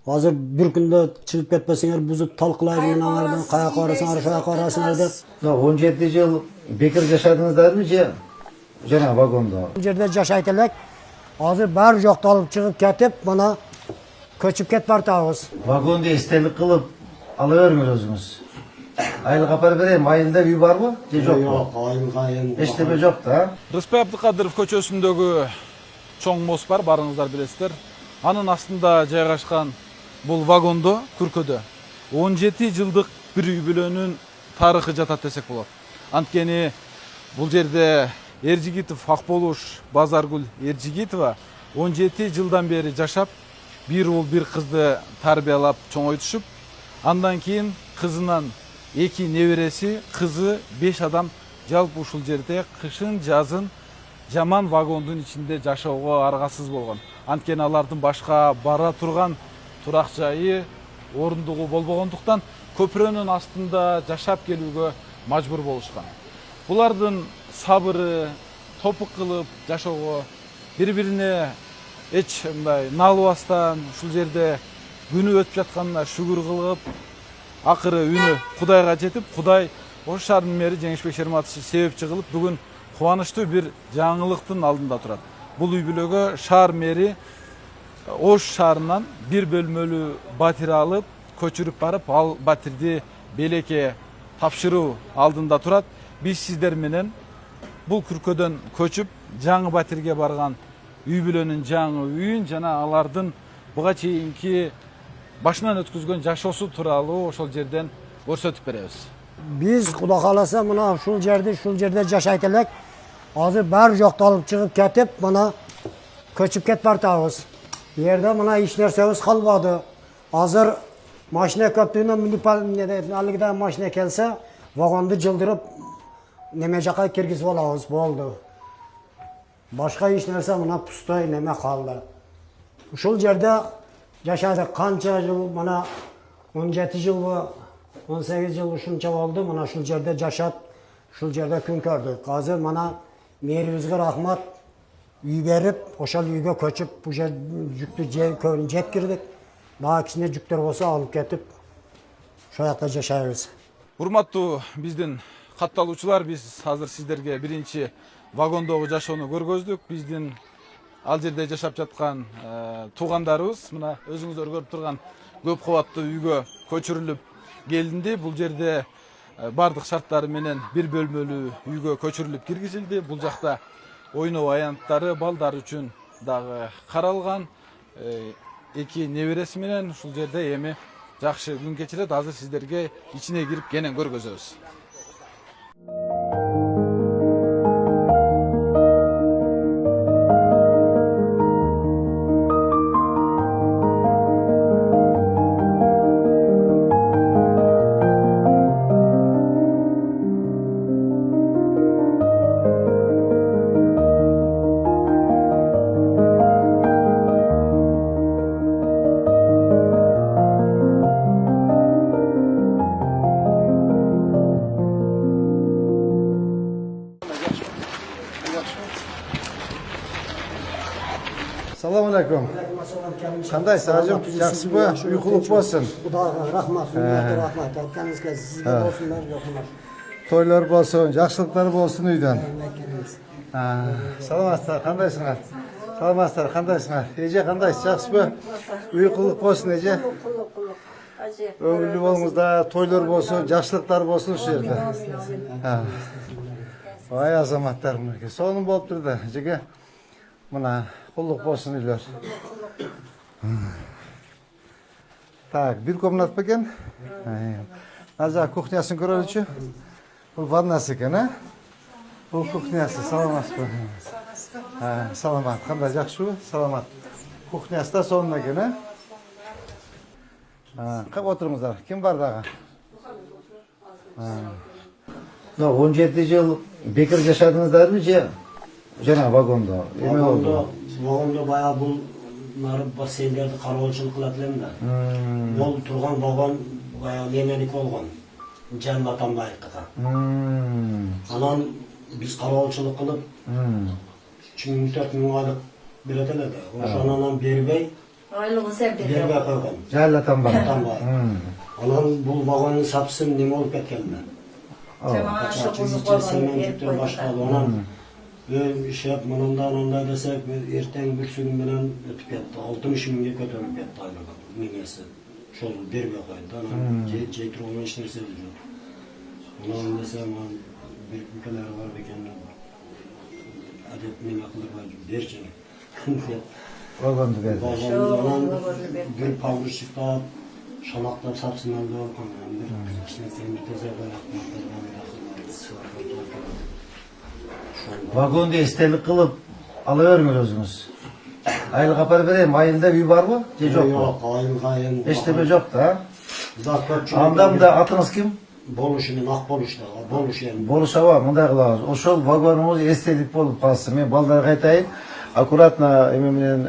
Hozir bir kunda chiqib ketmasanglar buzib talqilaydi menlardan qayoqqa borasinglar, shu yoqqa borasinglar deb. 17 yıl bekar yaşadınızlar mı Jana vagonda? Bu yerda yashaydilar. Hozir bar yoqda olib chiqib ketib, mana ko'chib ketib Vagonda istelik kılıp alıvermiyor özünüz. Aylık apar vereyim. Ayında bir var mı? Yok. Yo'q, ayın. Eşteme yok da. Rıspay Abdülkadirov көчөсүндөгү чоң мост бар, барыңыздар билесиздер. Анын астында жайгашкан бул вагондо, күркөдө 17 жылдык бир үй бүлөнүн тарыхы жатат десек болот. Анткени бул жерде Эржигитов Акболуш Базаргүл Эржигитова 17 жылдан бери жашап, бир уул бир кызды тарбиялап чоңойтушуп, андан кийин кызынан 2 небереси, кызы 5 адам жалпы ушул жерде кышын жазын жаман вагондун ичинде жашоого аргасыз болгон. Анткени алардын башка бара турган турак жайы, орундугу болбогондуктан көпүрөнүн астында жашап келүүгө мажбур болушкан. Булардын сабыры, топук кылып жашоого, бири-бирине эч мындай налбастан ушул жерде күнү өтүп жатканына шүгүр кылып, акыры үнү Кудайга жетип, Кудай Ош шаарынын мэри Жеңишбек Шерматович себепчи кылып, бүгүн кубанычтуу бир жаңылыктын алдында турат. Бул үй бүлөгө шаар мэри Ош шаарынан бир бөлмөлүү батир алып, көчүрүп барып, ал батирди белекке тапшыруу алдында турат. Биз сиздер менен бул күркөдөн көчүп, жаңы батирге барган үй бүлөнүн жаңы үйүн жана алардын буга чейинки башынан өткүзгөн жашоосу тууралуу ошол жерден көрсөтүп беребиз. Biz Xudo xolasa mana shul yerda yashaydilar. Hozir bar yoqda olib chiqib ketib, mana ko'chib ketib. Bu yerda mana hech narsamiz qolmadi. Hozir mashina ko'pligini municipalnikidan mashina kelsa, vagonni jildirib nima joyga kirgizib olamiz, bo'ldi. Boshqa hech narsa mana pustoy nima qoldi. Shul yerda yashadik qancha yil, mana 17 yil va 18 yıl shuncha bo'ldi, mana shu yerda yashab, shu yerda kun ko'rdik. Hozir mana meriyimizga rahmat, uy berib, o'sha uyga ko'chib, bu yer yukni yetkirdik. Daha kichkina yuklar bo'lsa olib ketib, shu yerda yashaymiz. Урматтуу биздин катталуучулар, биз азыр сиздерге биринчи вагондогу жашоону көргөздүк. Биздин ал жерде жашап жаткан туугандарыбыз мына өзүңүздөр көрүп турган көп кабаттуу үйгө көчүрүлүп келинди. Бул жерде бардык шарттары менен бир бөлмөлүү үйгө көчүрүлүп киргизилди. Бул жакта ойноо аянттары балдар үчүн дагы каралган. 2 небереси менен ушул жерде эми жакшы күн кечирет. Азыр сиздерге ичине кирип кенен көргөзөбүз. Assalamu alaikum. Qandaysiz hajim? Yaxshimi? Uyquliq bo'lsin. Xudoga rahmat, rahmat. Aytganingizga sizga bo'lsinlar, yo'qlar. To'ylar bo'lsin, yaxshiliklar bo'lsin uydan. Salomatsizlar, qandaysizlar? Salomatsizlar, qandaysizlar? Eje qandaysiz? Yaxshimi? Uyquliq bo'lsin, eje. Ömürlü bolmuzda to'ylar bo'lsin, yaxshiliklar bo'lsin shu yerda. Vay azamatlar buniki. Sonun bo'lib turdi, ejega. Mana qulluq bo'lsin uylar. Так, bir komnat ekan. Azar kuxnyasini ko'raylik-chi. Bu vannasi ekan, ha? Bu kuxnyasi, salomatsiz. Salomat. Qanday yaxshimi? Salomat. Kuxnyasida sonun ekan, ha? Qab o'tiringizlar. Kim bor daga? 17 yıl bekar yaşadınızlar mı Jana vagonda? Vagonda bayağı bunları basayınlarda karavulçılık kıladılar. Yol turgan vagon bayağı yemelik olgan. Cennatan layıklığa. Anan biz karavulçılık kılıp 3 min 4 min aylık bir ödelerdi. Oşu ananan beri bey Айлығы sen Бербей берген. қойған. Жайлатан бар. Tamam. Onun бұл вагонның сапсын неме болып кеткенде. Cemaat şu Çiğ buzuk içerisinden olanı bütün verip başladı. koydular. Onun şey bundan desek erten bir sürü bilen ötüp gitti. 60 minge götürüp gitti aylığı. Mingesi. Şol berbe koydu. Ana ceytir olma işleri seviyor. Onun desem bir ülkeler var ekenler var. Adet neme kılır var. Berçin. Vagondu verdi. Babamdan bir pavru çıktı. Şalaklar sapsın aldı. Bir işte senin teze Vagon diye istelik kılıp alıvermiyor özünüz. Aylık apar vereyim. Ayında bir var mı? Yok mu? Yok, ayın. İşte bir yok da. Zaten Andam da atınız kim? Boluş'un Akboluş'ta, Boluş yani. Boluşa var, mınday kılağız. O şol vagonumuz estetik bolup kalsın. Men balдар kaytayın. Akkuratna ememinen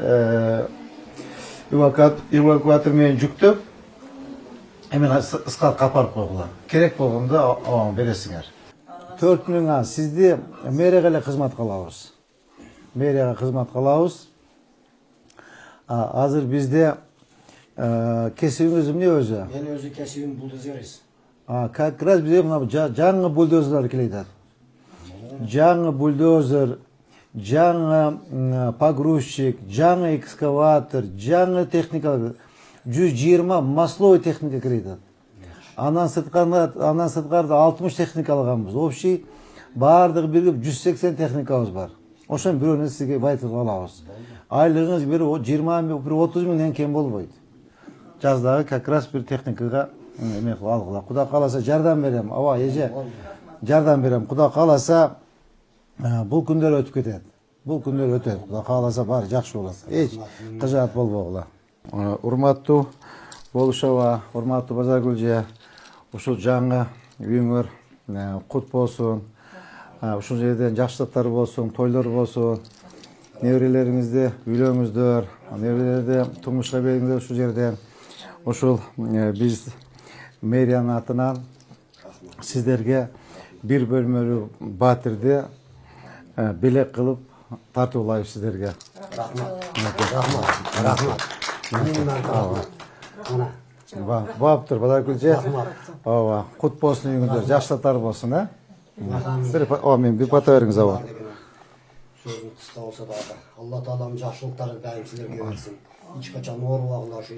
evakuatör men жүктөп, hemen ıskat kaparıp koydular. Kerek bolganda avam beresinger. 4 миңга sizdi mэрияга кызмат кылабыз. Mэрияга кызмат кылабыз. Азыр бизде кесибиңиз эмне өзү? Ben özü kesiyim buldozeriz. Как раз bize mına жаңы бульдозерлар келет. Жаңы бульдозер, жаңы погрузчик, жаңы экскаватор, жаңы техника 120 масловый техника келет. Анан сырткарда 60 техника алганбыз. Общий бардыгы биргип 180 техникабыз бар. Ошон бирөөнү сизге байтып алабыз. Айлыгыңыз бир 20 бир 30 миңден кем болбойт. Жаздагы как раз бир техникага эме кылып алгыла. Кудай кааласа жардам берем. Аба эже жардам берем. Кудай кааласа бул күндөр өтүп кетет. Бул күндөр өтөт. Кудай кааласа баары жакшы болот. Эч кыжаат болбогула. Урматтуу Болушова, урматтуу Базаргүл, ушул жаңы үйүңөр кут болсун. Ушул жерден жакшылыктар болсун, тойлор болсун. Неберелериңизди үйлөңүздөр, неберелерди турмушка бериңиздер ушул жерден. Ушул биз мэриянын атынан сиздерге бир бөлмөлүү батирди белек кылып тартуулайбыз сиздерге. Рахмат. Баптыр, Базаргүл. Ооба, кут болсун үйүңүздөр, жакшылыктар болсун, мен бир бата бериңиз аба. Sözün kısa olsa da Allah Teala'nın жақсылықтары daim sizlerge versin. Hiç kaçan oruğlar şu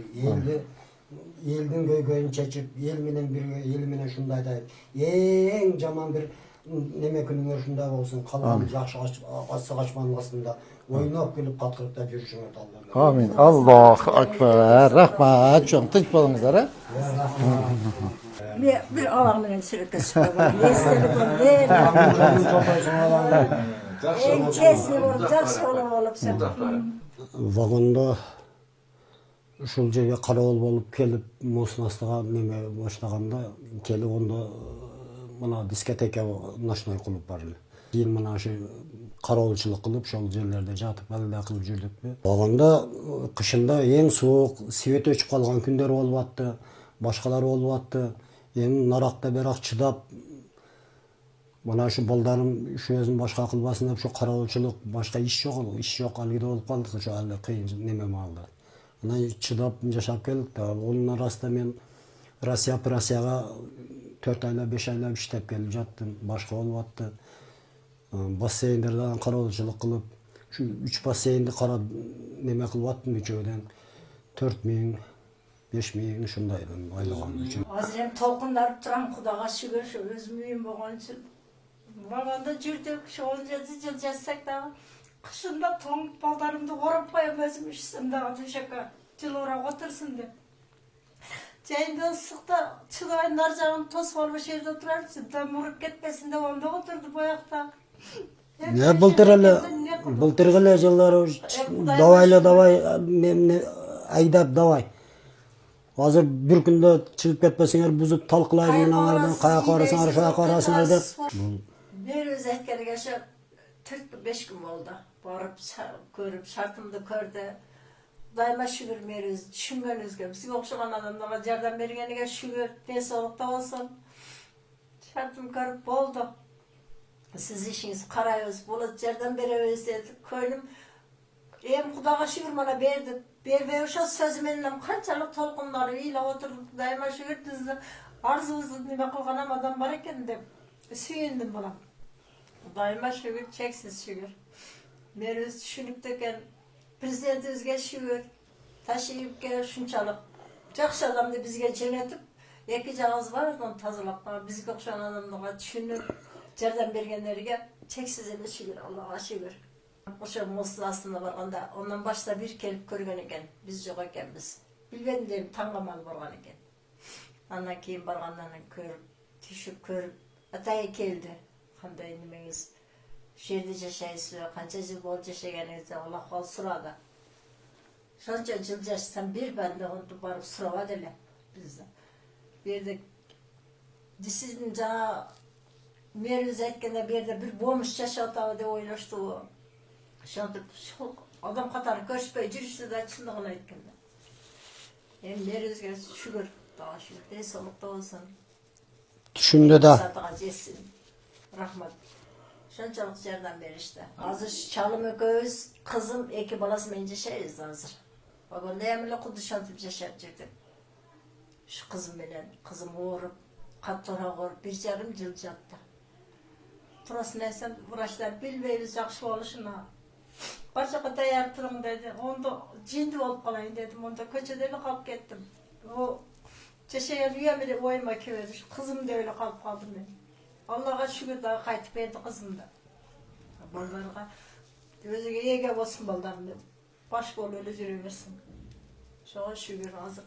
elдің көйгөйүн чечип, ел менен бирге, ел менен шундай да эң жаман бир неме күнүңөр ушундай болсун. Калган жакшы асы качманын астында ойноп келип каткырып жүрүшүңөр Алла. Амин. Аллаху акбар. Рахмат. Чоң тынч болуңуздар, Ben bir ağamın sürükesi var. Estelik var. En kesli var. Jakşı olup sen. Vagonda ушул жерге карабол болуп келип мосунастыга неме баштаганда келип онда мына дискотека ночной кылып барды. Кийин мына ушу караболчулук кылып ошол жерлерде жатып алда кылып жүрдүкпү. Баганда кышында эң суук, свет өчүп калган күндөр болуп атты, башкалар болуп атты. Эми наракта берак чыдап мына ушу балдарым ушу өзүн башка кылбасын деп ушу караболчулук башка иш жок алгиде болуп калдык ушу алы кыйын неме маалда. Мына чыдап жашап келдик да. Онун арасында мен Россия операцияга 4 айлап 5 айлап иштеп келип жаттым. Башка болуп атты. Бассейндерден караболчулук кылып, ушу 3 бассейнди карап неме кылып аттым үчөөдөн 4 миң 5 миң ушундай айлыгым үчүн. Азыр эми толкундарып турам, Кудайга шүгүр, өзүм үйүм болгон үчүн. Баганда жүрдүк, 17 жыл жашасак дагы кышында тоңуп балдарымды ороп коем өзүм ишсем дагы төшөккө жыл орап отурсун деп. Жайында ысыкта чыдабай нар жагын тосуп алып ошол жерде турарчы, да муруп кетпесин деп онда отурду боякта. Былтыр эле жылдары давай айдап давай. Азыр бир күндө чыгып кетпесеңер бузуп талкылайбыз мынаңардан каяка барасыңар, шаяка барасыңар деп. Бер өз айтканга ошо 4-5 күн болду. Барып көрүп, шартымды көрдү. Дайыма шүгүр бериз, түшүнгөнүбүзгө, бизге окшогон адамдарга жардам бергениге шүгүр, ден соолукта болсун. Шартым көрүп болду. Siz işiniz karayız, bolot жардам беребиз dedi. Көйнүм эми Кудайга шүгүр мана берди. Berbe uşa sözmenle kançalık tolkunları ile oturduk daima şükür düzdü. Arzumuzdu nime kılganam adam var eken de süyündüm bana. Daima şükür, çeksiz şükür. Meruz düşünüp döken prezidentimizge şükür. Taşıyıp gel şunçalık. Жақсы адамды бізге жөнетіп, екі жағыз бар, оны тазалап, бізге ұқсан адамдарға түсініп, жәрдем бергендерге чексіз емес шүгір, Аллаға шүгір. Ошо Моссыз астына барғанда, ондан башта бір келіп көрген екен, біз жоқ екенбіз. Білбедім, таңғамал болған екен. Андан кейін барғаннан көріп, түшіп көріп, атайы келді. Қандай немеңіз, жерде жашайсыз, қанша жыл болып жашағаныңызды Аллах сұрады. Şonca yıl yaşasam bir ben de onu barıp sırava dele bizde. Bir de sizin cana meruz etkende bir de bir boğmuş yaşatağı de oylaştı o. Şonca adam katarı görüşpey жүрüştü de çındığına etkende. Meruzga şükür, daha şükür. Sağlıkta olsun. Düşündü de. Satığa yesin. Rahmat. Şonçalık yerden beri işte. Hazır çalım öküz, kızım, iki balası mence şeyiz hazır. Babam neyemle kudu şantıp yaşayıp çıktım. Şu kızım bilen, kızım uğurup, katlara uğurup, 1,5 yıl yattı. Burası neysem, vraçlar bilmeyiz yakşı oluşuna. Başka dayar turun dedi, onda cindi olup kalayım dedim, onda köçede kalıp gittim. O yaşayan üyemeli oyma köyde, kızım da öyle kalıp kaldım ben. Allah'a şükür daha kayıtıp verdi kızım da. Ballarga, özüge ege olsun ballarım dedim. Baş bol öyle yürüyorsun. Şoğa şükür hazır.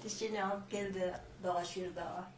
Dişini alıp geldi daha şükür daha.